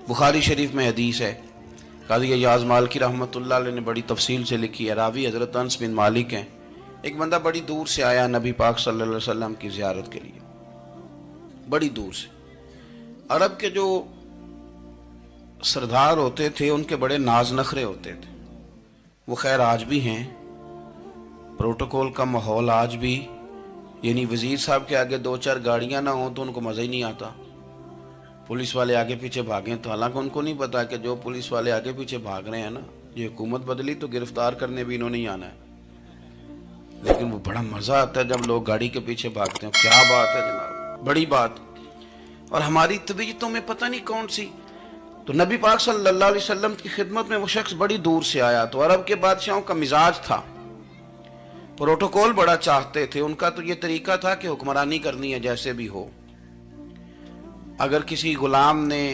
بخاری شریف میں حدیث ہے، قاضی ایاز مالکی رحمۃ اللہ علیہ نے بڑی تفصیل سے لکھی ہے، راوی حضرت انس بن مالک ہیں۔ ایک بندہ بڑی دور سے آیا نبی پاک صلی اللہ علیہ وسلم کی زیارت کے لیے، بڑی دور سے۔ عرب کے جو سردار ہوتے تھے ان کے بڑے ناز نخرے ہوتے تھے، وہ خیر آج بھی ہیں، پروٹوکول کا ماحول آج بھی، یعنی وزیر صاحب کے آگے دو چار گاڑیاں نہ ہوں تو ان کو مزہ ہی نہیں آتا، پولیس والے آگے پیچھے بھاگیں تو حالانکہ ان کو نہیں پتا کہ جو پولیس والے آگے پیچھے بھاگ رہے ہیں نا، یہ حکومت بدلی تو گرفتار کرنے بھی انہوں نے آنا ہے، لیکن وہ بڑا مزہ آتا ہے جب لوگ گاڑی کے پیچھے بھاگتے ہیں۔ کیا بات ہے جناب، بڑی بات۔ اور ہماری طبیعتوں میں پتہ نہیں کون سی، تو نبی پاک صلی اللہ علیہ وسلم کی خدمت میں وہ شخص بڑی دور سے آیا، تو عرب کے بادشاہوں کا مزاج تھا، پروٹوکول بڑا چاہتے تھے، ان کا تو یہ طریقہ تھا کہ حکمرانی کرنی ہے جیسے بھی ہو۔ اگر کسی غلام نے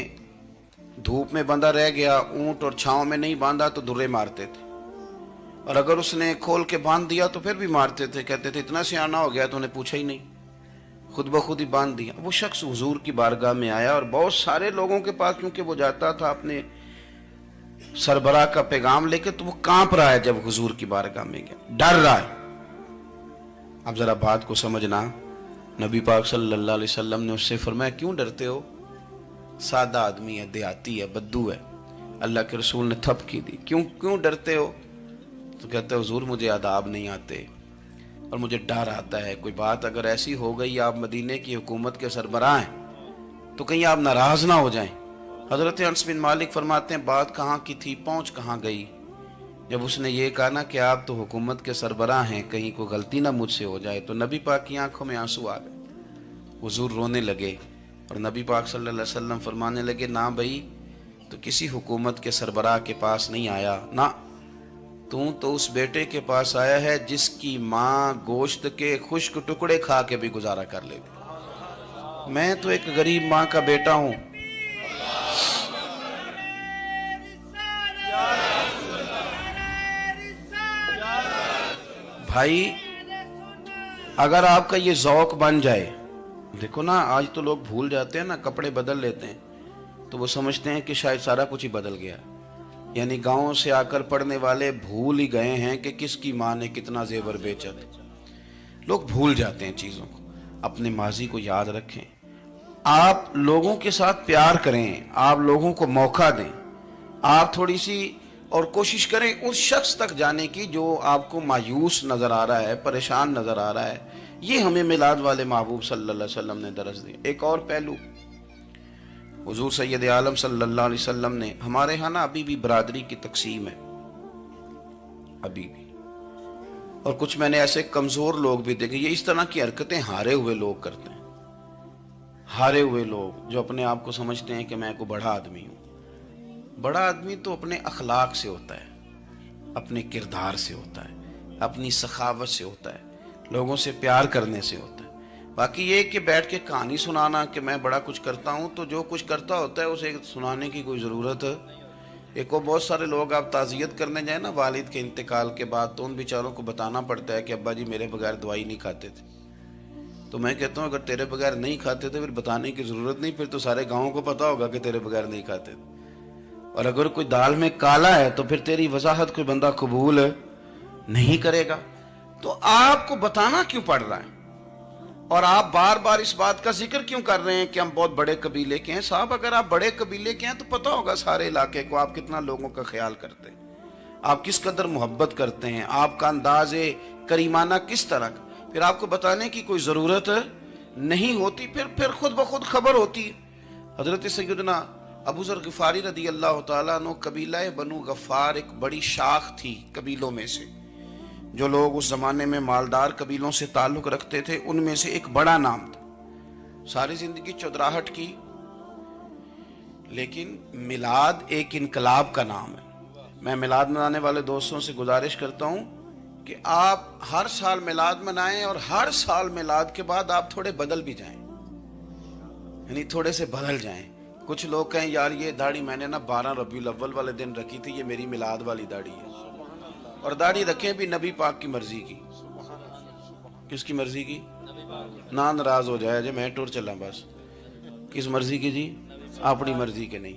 دھوپ میں بندھا رہ گیا، اونٹ اور چھاؤں میں نہیں باندھا تو درے مارتے تھے، اور اگر اس نے کھول کے باندھ دیا تو پھر بھی مارتے تھے، کہتے تھے اتنا سیانا ہو گیا تو انہیں پوچھا ہی نہیں، خود بخود ہی باندھ دیا۔ وہ شخص حضور کی بارگاہ میں آیا اور بہت سارے لوگوں کے پاس کیونکہ وہ جاتا تھا اپنے سربراہ کا پیغام لے کے، تو وہ کانپ رہا ہے جب حضور کی بارگاہ میں گیا، ڈر رہا ہے۔ اب ذرا بات کو سمجھنا، نبی پاک صلی اللہ علیہ وسلم نے اس سے فرمایا کیوں ڈرتے ہو؟ سادہ آدمی ہے، دیہاتی ہے، بدو ہے۔ اللہ کے رسول نے تھپ کی دی، کیوں ڈرتے ہو؟ تو کہتے ہیں حضور مجھے آداب نہیں آتے اور مجھے ڈر آتا ہے، کوئی بات اگر ایسی ہو گئی آپ مدینے کی حکومت کے سربراہ ہیں تو کہیں آپ ناراض نہ ہو جائیں۔ حضرت انس بن مالک فرماتے ہیں بات کہاں کی تھی، پہنچ کہاں گئی؟ جب اس نے یہ کہا نا کہ آپ تو حکومت کے سربراہ ہیں، کہیں کوئی غلطی نہ مجھ سے ہو جائے، تو نبی پاک کی آنکھوں میں آنسو آ گئے، حضور رونے لگے، اور نبی پاک صلی اللہ علیہ وسلم فرمانے لگے نہ بھائی، تو کسی حکومت کے سربراہ کے پاس نہیں آیا، نہ تو اس بیٹے کے پاس آیا ہے جس کی ماں گوشت کے خشک ٹکڑے کھا کے بھی گزارا کر لیتی۔ میں تو ایک غریب ماں کا بیٹا ہوں۔ بھائی اگر آپ کا یہ ذوق بن جائے، دیکھو نا آج تو لوگ بھول جاتے ہیں نا، کپڑے بدل لیتے ہیں تو وہ سمجھتے ہیں کہ شاید سارا کچھ ہی بدل گیا، یعنی گاؤں سے آ کر پڑھنے والے بھول ہی گئے ہیں کہ کس کی ماں نے کتنا زیور بیچا تھا۔ لوگ بھول جاتے ہیں چیزوں کو، اپنے ماضی کو یاد رکھیں، آپ لوگوں کے ساتھ پیار کریں، آپ لوگوں کو موقع دیں، آپ تھوڑی سی اور کوشش کریں اس شخص تک جانے کی جو آپ کو مایوس نظر آ رہا ہے، پریشان نظر آ رہا ہے۔ یہ ہمیں میلاد والے محبوب صلی اللہ علیہ وسلم نے درس دی۔ ایک اور پہلو، حضور سید عالم صلی اللہ علیہ وسلم نے، ہمارے ہاں نا ابھی بھی برادری کی تقسیم ہے، ابھی بھی، اور کچھ میں نے ایسے کمزور لوگ بھی دیکھے، یہ اس طرح کی حرکتیں ہارے ہوئے لوگ کرتے ہیں، ہارے ہوئے لوگ جو اپنے آپ کو سمجھتے ہیں کہ میں کوئی بڑا آدمی ہوں۔ بڑا آدمی تو اپنے اخلاق سے ہوتا ہے، اپنے کردار سے ہوتا ہے، اپنی سخاوت سے ہوتا ہے، لوگوں سے پیار کرنے سے ہوتا ہے۔ باقی یہ کہ بیٹھ کے کہانی سنانا کہ میں بڑا کچھ کرتا ہوں، تو جو کچھ کرتا ہوتا ہے اسے سنانے کی کوئی ضرورت ہے؟ ایک اور بہت سارے لوگ آپ تعزیت کرنے جائیں نا والد کے انتقال کے بعد، تو ان بیچاروں کو بتانا پڑتا ہے کہ ابا جی میرے بغیر دوائی نہیں کھاتے تھے۔ تو میں کہتا ہوں اگر تیرے بغیر نہیں کھاتے تھے پھر بتانے کی ضرورت نہیں، پھر تو سارے گاؤں کو پتا ہوگا کہ تیرے بغیر نہیں کھاتے تھے۔ اور اگر کوئی دال میں کالا ہے تو پھر تیری وضاحت کوئی بندہ قبول نہیں کرے گا، تو آپ کو بتانا کیوں پڑ رہا ہے؟ اور آپ بار بار اس بات کا ذکر کیوں کر رہے ہیں کہ ہم بہت بڑے قبیلے کے ہیں؟ صاحب اگر آپ بڑے قبیلے کے ہیں تو پتہ ہوگا سارے علاقے کو آپ کتنا لوگوں کا خیال کرتے ہیں، آپ کس قدر محبت کرتے ہیں، آپ کا انداز کریمانہ کس طرح کا، پھر آپ کو بتانے کی کوئی ضرورت نہیں ہوتی، پھر خود بخود خبر ہوتی ہے۔ حضرت سیدنا ابو ذر غفاری رضی اللہ تعالیٰ عنہ، قبیلہ بنو غفار ایک بڑی شاخ تھی قبیلوں میں سے، جو لوگ اس زمانے میں مالدار قبیلوں سے تعلق رکھتے تھے ان میں سے ایک بڑا نام تھا۔ ساری زندگی چودراہٹ کی، لیکن میلاد ایک انقلاب کا نام ہے۔ میں میلاد منانے والے دوستوں سے گزارش کرتا ہوں کہ آپ ہر سال میلاد منائیں، اور ہر سال میلاد کے بعد آپ تھوڑے بدل بھی جائیں، یعنی تھوڑے سے بدل جائیں۔ کچھ لوگ کہیں یار یہ داڑھی میں نے نا 12 ربیع الاول والے دن رکھی تھی، یہ میری میلاد والی داڑھی ہے، اور داڑھی رکھیں بھی نبی پاک کی مرضی کی۔ کس کی مرضی کی؟ نہ ناراض ہو جائے جی میں ٹور چلا، بس کس مرضی کی جی؟ اپنی مرضی کے نہیں۔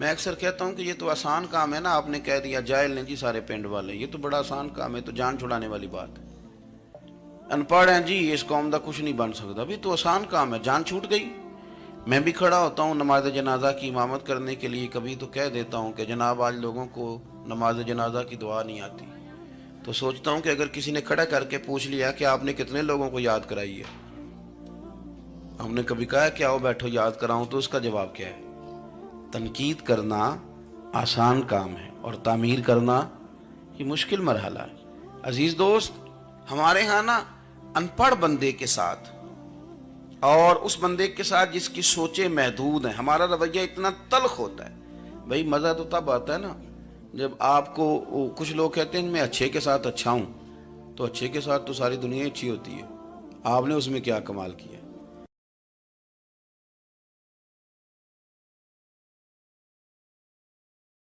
میں اکثر کہتا ہوں کہ یہ تو آسان کام ہے نا، آپ نے کہہ دیا جائل نے جی سارے پنڈ والے، یہ تو بڑا آسان کام ہے، تو جان چھڑانے والی بات ہے۔ ان پڑھ ہیں جی اس قوم دا کچھ نہیں بن سکتا، بھی تو آسان کام ہے، جان چھوٹ گئی۔ میں بھی کھڑا ہوتا ہوں نماز جنازہ کی امامت کرنے کے لیے، کبھی تو کہہ دیتا ہوں کہ جناب آج لوگوں کو نماز جنازہ کی دعا نہیں آتی، تو سوچتا ہوں کہ اگر کسی نے کھڑا کر کے پوچھ لیا کہ آپ نے کتنے لوگوں کو یاد کرائی ہے، ہم نے کبھی کہا کہ آؤ بیٹھو یاد کراؤں، تو اس کا جواب کیا ہے؟ تنقید کرنا آسان کام ہے اور تعمیر کرنا یہ مشکل مرحلہ ہے۔ عزیز دوست، ہمارے ہاں نا ان پڑھ بندے کے ساتھ اور اس بندے کے ساتھ جس کی سوچیں محدود ہیں، ہمارا رویہ اتنا تلخ ہوتا ہے۔ بھئی مزہ تو تب آتا ہے نا جب آپ کو، کچھ لوگ کہتے ہیں میں اچھے کے ساتھ اچھا ہوں، تو اچھے کے ساتھ تو ساری دنیا اچھی ہوتی ہے، آپ نے اس میں کیا کمال کیا؟